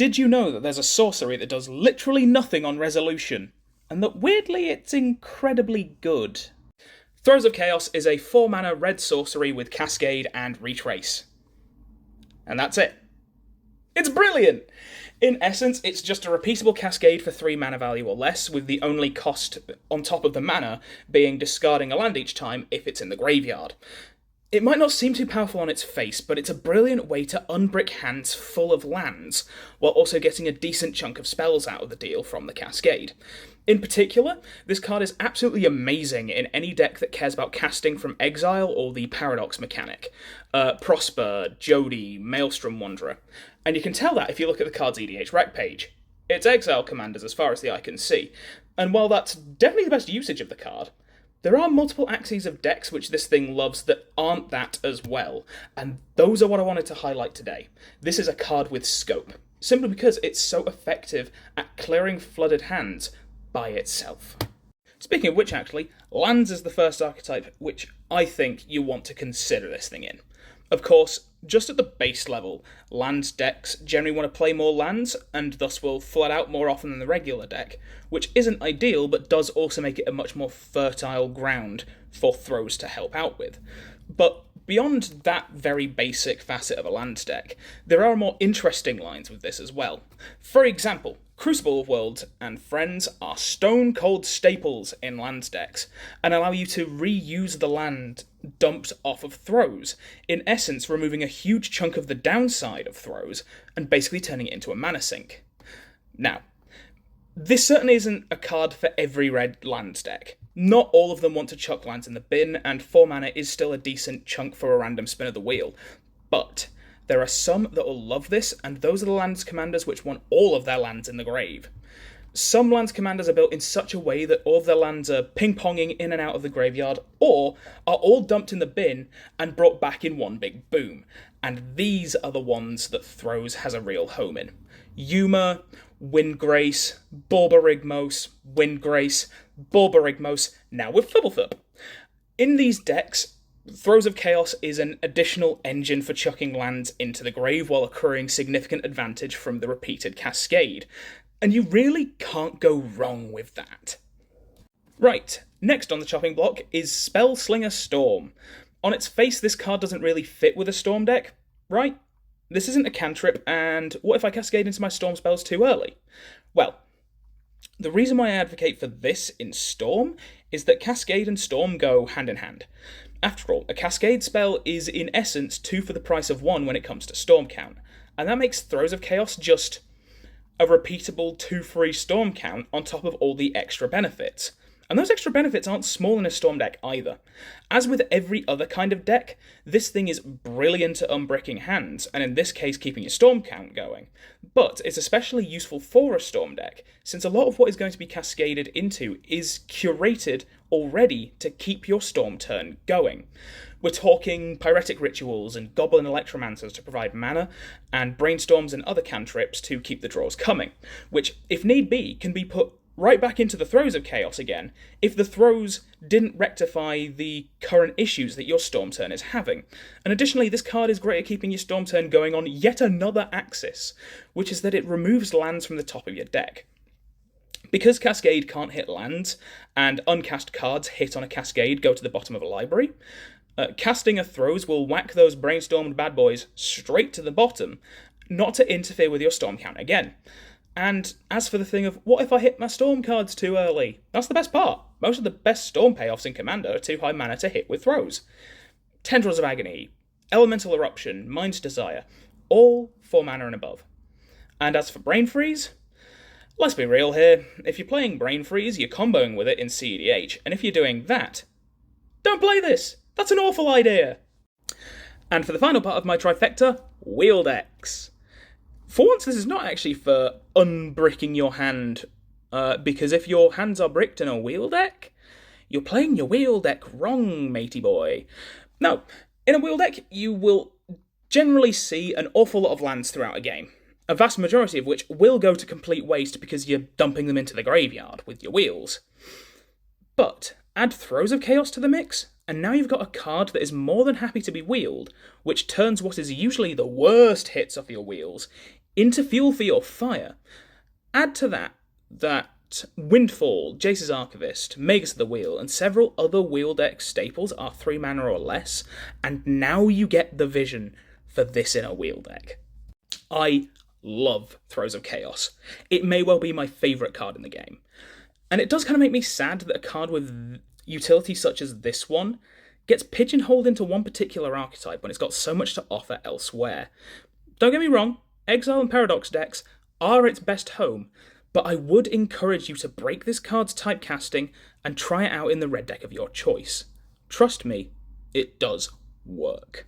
Did you know that there's a sorcery that does literally nothing on resolution, and that weirdly it's incredibly good? Throes of Chaos is a 4-mana red sorcery with Cascade and Retrace. And that's it. It's brilliant! In essence, it's just a repeatable Cascade for 3 mana value or less, with the only cost on top of the mana being discarding a land each time if it's in the graveyard. It might not seem too powerful on its face, but it's a brilliant way to unbrick hands full of lands, while also getting a decent chunk of spells out of the deal from the Cascade. In particular, this card is absolutely amazing in any deck that cares about casting from exile or the Paradox mechanic. Prosper, Jody, Maelstrom Wanderer. And you can tell that if you look at the card's EDH rec page. It's exile commanders as far as the eye can see, and while that's definitely the best usage of the card, there are multiple axes of decks which this thing loves that aren't that as well, and those are what I wanted to highlight today. This is a card with scope, simply because it's so effective at clearing flooded hands by itself. Speaking of which, actually, lands is the first archetype which I think you want to consider this thing in. Of course, just at the base level, land decks generally want to play more lands, and thus will flood out more often than the regular deck, which isn't ideal, but does also make it a much more fertile ground for Throes to help out with. But beyond that very basic facet of a land deck, there are more interesting lines with this as well. For example, Crucible of Worlds and Friends are stone-cold staples in land decks, and allow you to reuse the land dumped off of Throes, in essence removing a huge chunk of the downside of Throes, and basically turning it into a mana sink. Now, this certainly isn't a card for every red land deck. Not all of them want to chuck lands in the bin, and 4 mana is still a decent chunk for a random spin of the wheel, but there are some that will love this, and those are the lands commanders which want all of their lands in the grave. Some lands commanders are built in such a way that all of their lands are ping-ponging in and out of the graveyard, or are all dumped in the bin and brought back in one big boom. And these are the ones that Throes has a real home in. Yuma, Windgrace, Borborygmos, Windgrace, Borborygmos, now with Flibblethub. In these decks, Throes of Chaos is an additional engine for chucking lands into the grave while accruing significant advantage from the repeated Cascade. And you really can't go wrong with that. Right, next on the chopping block is Spellslinger Storm. On its face, this card doesn't really fit with a Storm deck, right? This isn't a cantrip, and what if I cascade into my Storm spells too early? Well, the reason why I advocate for this in Storm is that Cascade and Storm go hand in hand. After all, a Cascade spell is in essence 2 for the price of 1 when it comes to Storm count, and that makes Throes of Chaos just a repeatable 2-free Storm count on top of all the extra benefits. And those extra benefits aren't small in a Storm deck either. As with every other kind of deck, this thing is brilliant at unbricking hands, and in this case keeping your Storm count going. But it's especially useful for a Storm deck, since a lot of what is going to be cascaded into is curated already to keep your Storm turn going. We're talking Pyretic Rituals and Goblin Electromancers to provide mana, and Brainstorms and other cantrips to keep the draws coming, which, if need be, can be put right back into the Throes of Chaos again if the Throes didn't rectify the current issues that your Storm turn is having. And additionally, this card is great at keeping your Storm turn going on yet another axis, which is that it removes lands from the top of your deck. Because Cascade can't hit lands, and uncast cards hit on a Cascade go to the bottom of a library, casting a Throes will whack those brainstormed bad boys straight to the bottom, not to interfere with your Storm count again. And as for the thing of, what if I hit my Storm cards too early? That's the best part. Most of the best Storm payoffs in Commander are too high mana to hit with Throes. Tendrils of Agony, Elemental Eruption, Mind's Desire, all 4 mana and above. And as for Brain Freeze, let's be real here. If you're playing Brain Freeze, you're comboing with it in CEDH, and if you're doing that, don't play this! That's an awful idea! And for the final part of my trifecta, Wheel Decks. For once, this is not actually for unbricking your hand, because if your hands are bricked in a wheel deck, you're playing your wheel deck wrong, matey boy. No, in a wheel deck, you will generally see an awful lot of lands throughout a game, a vast majority of which will go to complete waste because you're dumping them into the graveyard with your wheels. But add Throes of Chaos to the mix, and now you've got a card that is more than happy to be wheeled, which turns what is usually the worst hits off your wheels into fuel for your fire. Add to that Windfall, Jace's Archivist, Magus of the Wheel, and several other wheel deck staples are 3 mana or less, and now you get the vision for this in a wheel deck. I love Throes of Chaos. It may well be my favourite card in the game. And it does kind of make me sad that a card with utility such as this one gets pigeonholed into one particular archetype when it's got so much to offer elsewhere. Don't get me wrong, Exile and Paradox decks are its best home, but I would encourage you to break this card's typecasting and try it out in the red deck of your choice. Trust me, it does work.